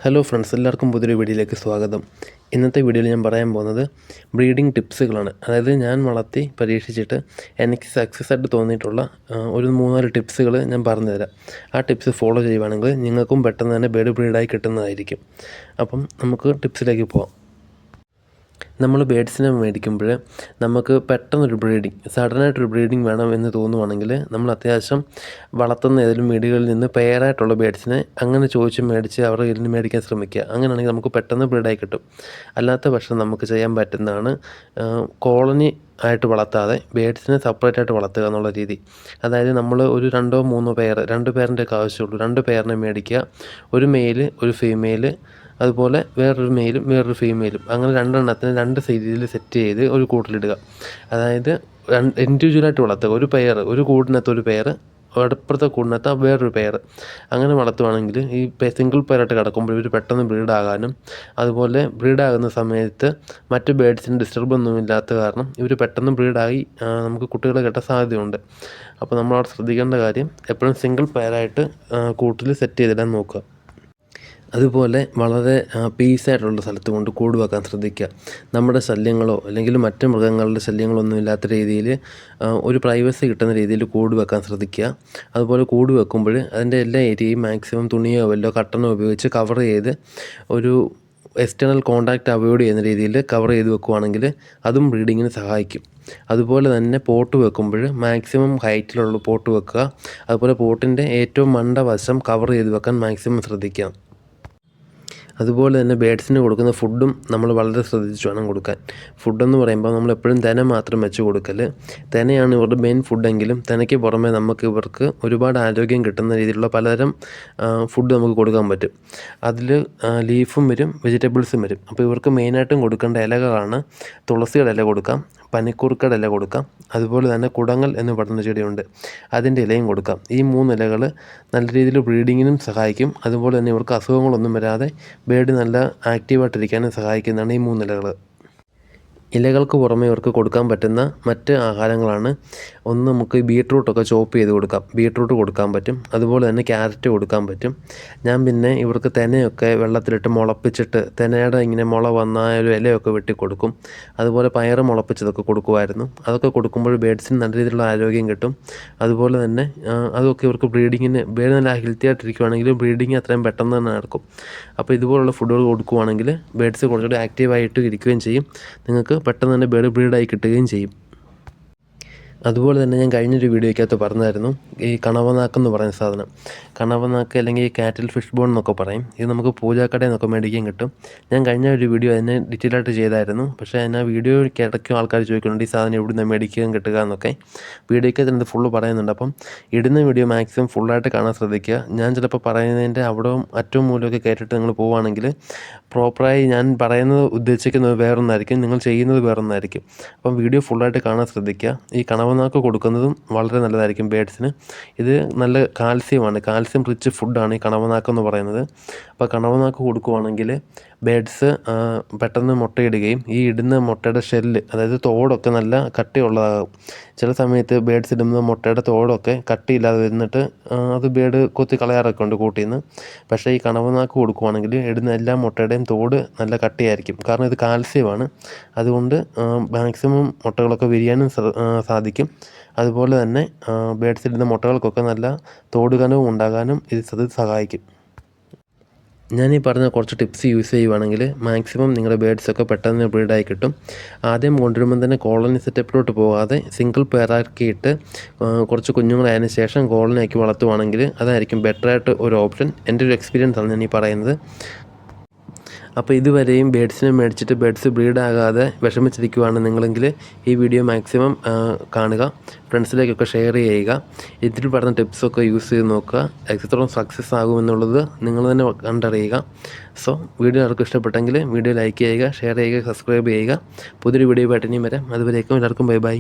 Hello friends, എല്ലാവർക്കും പുതിയൊരു വീഡിയോയിലേക്ക് സ്വാഗതം. ഇന്നത്തെ വീഡിയോയിൽ ഞാൻ പറയാൻ പോകുന്നത് ബ്രീഡിംഗ് ടിപ്സുകളാണ്. അതായത് ഞാൻ വളർത്തി പരീക്ഷിച്ചിട്ട് എനിക്ക് സക്സസ് ആയിട്ട് തോന്നിയിട്ടുള്ള ഒരു 3-4 ടിപ്സുകൾ ഞാൻ പറഞ്ഞുതരാം. ആ ടിപ്സ് ഫോളോ ചെയ്യുവാണെങ്കിൽ നിങ്ങൾക്കും പെട്ടെന്ന് തന്നെ ബേർഡ് ബ്രീഡായി കിട്ടുന്നതായിരിക്കും. അപ്പം നമുക്ക് ടിപ്സിലേക്ക് പോകാം. നമ്മൾ ബേഡ്സിനെ മേടിക്കുമ്പോൾ നമുക്ക് പെട്ടെന്നൊരു സഡനായിട്ടൊരു ബ്രീഡിങ് വേണം എന്ന് തോന്നുവാണെങ്കിൽ നമ്മൾ അത്യാവശ്യം വളർത്തുന്ന ഏതെങ്കിലും വീടുകളിൽ നിന്ന് പെയറായിട്ടുള്ള ബേഡ്സിനെ അങ്ങനെ ചോദിച്ച് മേടിച്ച് അവരുടെ കയ്യിൽ നിന്ന് മേടിക്കാൻ ശ്രമിക്കുക. അങ്ങനെയാണെങ്കിൽ നമുക്ക് പെട്ടെന്ന് ബ്രീഡായി കിട്ടും. അല്ലാത്ത പക്ഷം നമുക്ക് ചെയ്യാൻ പറ്റുന്നതാണ് കോളനി ആയിട്ട് വളർത്താതെ ബേഡ്സിനെ സെപ്പറേറ്റ് ആയിട്ട് വളർത്തുക എന്നുള്ള രീതി. അതായത് നമ്മൾ ഒരു 2-3 പെയർ, 2 പെയറിൻ്റെയൊക്കെ ആവശ്യമുള്ളൂ. 2 പെയറിനെ മേടിക്കുക. ഒരു മെയില് ഒരു ഫീമെയില്, അതുപോലെ വേറൊരു മെയിലും വേറൊരു ഫീമെയിലും, അങ്ങനെ 2 എണ്ണത്തിന് 2 രീതിയിൽ സെറ്റ് ചെയ്ത് ഒരു കൂട്ടിലിടുക. അതായത് ഇൻഡിവിജ്വലായിട്ട് വളർത്തുക. ഒരു പെയർ, ഒരു കൂടിനകത്ത് ഒരു പെയർ, അടുപ്പുറത്തെ കൂടിനകത്ത് വേറൊരു പെയർ, അങ്ങനെ വളർത്തുവാണെങ്കിൽ ഈ സിംഗിൾ പെയറായിട്ട് കിടക്കുമ്പോൾ ഇവർ പെട്ടെന്ന് ബ്രീഡാകാനും അതുപോലെ ബ്രീഡാകുന്ന സമയത്ത് മറ്റ് ബേഡ്സിന് ഡിസ്റ്റർബൊന്നും ഇല്ലാത്ത കാരണം ഇവർ പെട്ടെന്ന് ബ്രീഡായി നമുക്ക് കുട്ടികളെ കിട്ടാൻ സാധ്യതയുണ്ട്. അപ്പോൾ നമ്മളവിടെ ശ്രദ്ധിക്കേണ്ട കാര്യം എപ്പോഴും സിംഗിൾ പെയറായിട്ട് കൂട്ടിൽ സെറ്റ് ചെയ്തിടാൻ നോക്കുക. അതുപോലെ വളരെ പീസായിട്ടുള്ള സ്ഥലത്ത് കൊണ്ട് കൂട് വെക്കാൻ ശ്രദ്ധിക്കുക. നമ്മുടെ ശല്യങ്ങളോ അല്ലെങ്കിൽ മറ്റ് മൃഗങ്ങളുടെ ശല്യങ്ങളോ ഒന്നും ഇല്ലാത്ത രീതിയിൽ ഒരു പ്രൈവസി കിട്ടുന്ന രീതിയിൽ കൂട് വെക്കാൻ ശ്രദ്ധിക്കുക. അതുപോലെ കൂട് വെക്കുമ്പോൾ അതിൻ്റെ എല്ലാ ഏരിയയും മാക്സിമം തുണിയോ വല്ലോ കട്ടനോ ഉപയോഗിച്ച് കവർ ചെയ്ത് ഒരു എക്സ്റ്റേണൽ കോണ്ടാക്റ്റ് അവോയ്ഡ് ചെയ്യുന്ന രീതിയിൽ കവർ ചെയ്ത് വെക്കുവാണെങ്കിൽ അതും ബ്രീഡിങ്ങിന് സഹായിക്കും. അതുപോലെ തന്നെ പോട്ട് വെക്കുമ്പോൾ മാക്സിമം ഹൈറ്റിലുള്ള പോട്ട് വെക്കുക. അതുപോലെ പോട്ടിൻ്റെ ഏറ്റവും മണ്ടവശം കവർ ചെയ്ത് വെക്കാൻ മാക്സിമം ശ്രദ്ധിക്കുക. അതുപോലെ തന്നെ ബേഡ്സിന് കൊടുക്കുന്ന ഫുഡും നമ്മൾ വളരെ ശ്രദ്ധിച്ച് വേണം കൊടുക്കാൻ. ഫുഡെന്ന് പറയുമ്പോൾ നമ്മളെപ്പോഴും തെന മാത്രം വെച്ച് കൊടുക്കൽ. തെനയാണ് ഇവരുടെ മെയിൻ ഫുഡെങ്കിലും തെനയ്ക്ക് പുറമെ ഇവർക്ക് ഒരുപാട് ആരോഗ്യം കിട്ടുന്ന രീതിയിലുള്ള പലതരം ഫുഡ് നമുക്ക് കൊടുക്കാൻ പറ്റും. അതിൽ ലീഫും വരും, വെജിറ്റബിൾസും വരും. അപ്പോൾ ഇവർക്ക് മെയിനായിട്ടും കൊടുക്കേണ്ട ഇലകളാണ്. തുളസിയുടെ ഇല കൊടുക്കാം, പനിക്കൂർക്കയുടെ ഇല കൊടുക്കാം, അതുപോലെ തന്നെ കുടങ്ങൽ എന്ന് പറയുന്ന ചെടിയുണ്ട്, അതിൻ്റെ ഇലയും കൊടുക്കാം. ഈ 3 ഇലകൾ നല്ല രീതിയിൽ ബ്രീഡിങ്ങിനും സഹായിക്കും. അതുപോലെ തന്നെ ഇവർക്ക് അസുഖങ്ങളൊന്നും വരാതെ ബേർഡ് നല്ല ആക്റ്റീവായിട്ടിരിക്കാനും സഹായിക്കുന്നതാണ് ഈ 3 ഇലകൾ. ഇലകൾക്ക് പുറമെ ഇവർക്ക് കൊടുക്കാൻ പറ്റുന്ന മറ്റ് ആഹാരങ്ങളാണ്. ഒന്ന്, നമുക്ക് ബീട്രൂട്ടൊക്കെ ചോപ്പ് ചെയ്ത് കൊടുക്കാം. ബീട്രൂട്ട് കൊടുക്കാൻ പറ്റും. അതുപോലെ തന്നെ ക്യാരറ്റ് കൊടുക്കാൻ പറ്റും. ഞാൻ പിന്നെ ഇവർക്ക് തെനയൊക്കെ വെള്ളത്തിലിട്ട് മുളപ്പിച്ചിട്ട് തെനയുടെ ഇങ്ങനെ മുള വന്ന ഒരു ഇലയൊക്കെ വെട്ടി കൊടുക്കും. അതുപോലെ പയറ് മുളപ്പിച്ചതൊക്കെ കൊടുക്കുമായിരുന്നു. അതൊക്കെ കൊടുക്കുമ്പോൾ ബേഡ്സിന് നല്ല രീതിയിലുള്ള ആരോഗ്യം കിട്ടും. അതുപോലെ തന്നെ അതൊക്കെ ഇവർക്ക് ബേഡ് നല്ല ഹെൽത്തി ആയിട്ടിരിക്കുകയാണെങ്കിൽ ബ്രീഡിങ് അത്രയും പെട്ടെന്ന് തന്നെ നടക്കും. അപ്പോൾ ഇതുപോലുള്ള ഫുഡുകൾ കൊടുക്കുകയാണെങ്കിൽ ബേഡ്സ് കുറച്ചുകൂടി ആക്റ്റീവായിട്ട് ഇരിക്കുകയും ചെയ്യും. നിങ്ങൾക്ക് പെട്ടെന്ന് തന്നെ ബേർഡ് ബ്രീഡായി കിട്ടുകയും ചെയ്യും. അതുപോലെ തന്നെ ഞാൻ കഴിഞ്ഞൊരു വീഡിയോയ്ക്കകത്ത് പറഞ്ഞായിരുന്നു ഈ കണവനാക്കെന്ന് പറയുന്ന സാധനം. കണവനാക്ക് അല്ലെങ്കിൽ കാറ്റിൽ ഫിഷ് ബോൺ എന്നൊക്കെ പറയും. ഇത് നമുക്ക് പൂജാക്കടയിൽ നിന്നൊക്കെ മേടിക്കാൻ കിട്ടും. ഞാൻ കഴിഞ്ഞ ഒരു വീഡിയോ അതിനെ ഡീറ്റെയിൽ ആയിട്ട് ചെയ്തായിരുന്നു. പക്ഷേ ഞാൻ വീഡിയോയ്ക്ക് ഇടയ്ക്കും ആൾക്കാർ ചോദിക്കുന്നുണ്ട് ഈ സാധനം എവിടെ നിന്ന് മേടിക്കാൻ കിട്ടുക എന്നൊക്കെ. വീഡിയോയ്ക്ക് തന്നെ ഫുള്ള് പറയുന്നുണ്ട്. അപ്പം ഇടുന്ന വീഡിയോ മാക്സിമം ഫുള്ളായിട്ട് കാണാൻ ശ്രദ്ധിക്കുക. ഞാൻ ചിലപ്പോൾ പറയുന്നതിൻ്റെ അവിടവും അറ്റവും മൂലമൊക്കെ കേട്ടിട്ട് നിങ്ങൾ പോവുകയാണെങ്കിൽ പ്രോപ്പറായി ഞാൻ പറയുന്നത് ഉദ്ദേശിക്കുന്നത് വേറൊന്നായിരിക്കും, നിങ്ങൾ ചെയ്യുന്നത് വേറൊന്നായിരിക്കും. അപ്പം വീഡിയോ ഫുള്ളായിട്ട് കാണാൻ ശ്രദ്ധിക്കുക. ഈ കണവനാക്ക് കൊടുക്കുന്നതും വളരെ നല്ലതായിരിക്കും ബേഡ്സിന്. ഇത് നല്ല കാൽസ്യമാണ്, കാൽസ്യം റിച്ച് ഫുഡാണ് ഈ കണവനാക്ക് എന്ന് പറയുന്നത്. അപ്പോൾ കണവനാക്ക് കൊടുക്കുവാണെങ്കിൽ ബേഡ്സ് പെട്ടെന്ന് മുട്ടയിടുകയും ഈ ഇടുന്ന മുട്ടയുടെ ഷെല്ല്, അതായത് തോടൊക്കെ നല്ല കട്ടിയുള്ളതാകും. ചില സമയത്ത് ബേഡ്സ് ഇടുന്ന മുട്ടയുടെ തോടൊക്കെ കട്ടിയില്ലാതെ വരുന്നിട്ട് അത് ബേഡ് കൊത്തി കളയാറൊക്കെ ഉണ്ട് കൂട്ടിൽ നിന്ന്. പക്ഷേ ഈ കണവനാക്ക് കൊടുക്കുവാണെങ്കിൽ ഇടുന്ന എല്ലാ മുട്ടയുടെയും തോട് നല്ല കട്ടിയായിരിക്കും. കാരണം ഇത് കാൽസ്യമാണ്. അതുകൊണ്ട് മാക്സിമം മുട്ടകളൊക്കെ വിരിയാനും സാധിക്കും. അതുപോലെ തന്നെ ബേഡ്സ് ഇടുന്ന മുട്ടകൾക്കൊക്കെ നല്ല തോട് കനവും ഉണ്ടാകാനും ഇത് സഹായിക്കും. ഞാനീ പറഞ്ഞ കുറച്ച് ടിപ്സ് യൂസ് ചെയ്യുവാണെങ്കിൽ മാക്സിമം നിങ്ങളുടെ ബേഡ്സൊക്കെ പെട്ടെന്ന് ബ്രീഡായി കിട്ടും. ആദ്യം കൊണ്ടുവരുമ്പം തന്നെ കോളനി സെറ്റപ്പിലോട്ട് പോകാതെ സിംഗിൾ പെയറാക്കിയിട്ട് കുറച്ച് കുഞ്ഞുങ്ങളായതിനു ശേഷം കോളനി ആക്കി വളർത്തുവാണെങ്കിൽ അതായിരിക്കും ബെറ്ററായിട്ട് ഒരു ഓപ്ഷൻ. എൻ്റെ ഒരു എക്സ്പീരിയൻസ് ആണ് ഞാൻ ഈ പറയുന്നത്. അപ്പോൾ ഇതുവരെയും ബേഡ്സിനെ മേടിച്ചിട്ട് ബേഡ്സ് ബ്രീഡാകാതെ വിഷമിച്ചിരിക്കുകയാണ് നിങ്ങളെങ്കിൽ ഈ വീഡിയോ മാക്സിമം കാണുക, ഫ്രണ്ട്സിലേക്കൊക്കെ ഷെയർ ചെയ്യുക. ഇതിൽ പറഞ്ഞ ടിപ്സൊക്കെ യൂസ് ചെയ്ത് നോക്കുക. എത്രത്തോളം സക്സസ് ആകുമെന്നുള്ളത് നിങ്ങൾ തന്നെ കണ്ടറിയുക. സോ വീഡിയോ ആർക്കും ഇഷ്ടപ്പെട്ടെങ്കിൽ വീഡിയോ ലൈക്ക് ചെയ്യുക, ഷെയർ ചെയ്യുക, സബ്സ്ക്രൈബ് ചെയ്യുക. പുതിയൊരു വീഡിയോ ആയിട്ട് ഇനിയും വരാം. അതുവരേക്കും എല്ലാവർക്കും ബൈ ബൈ.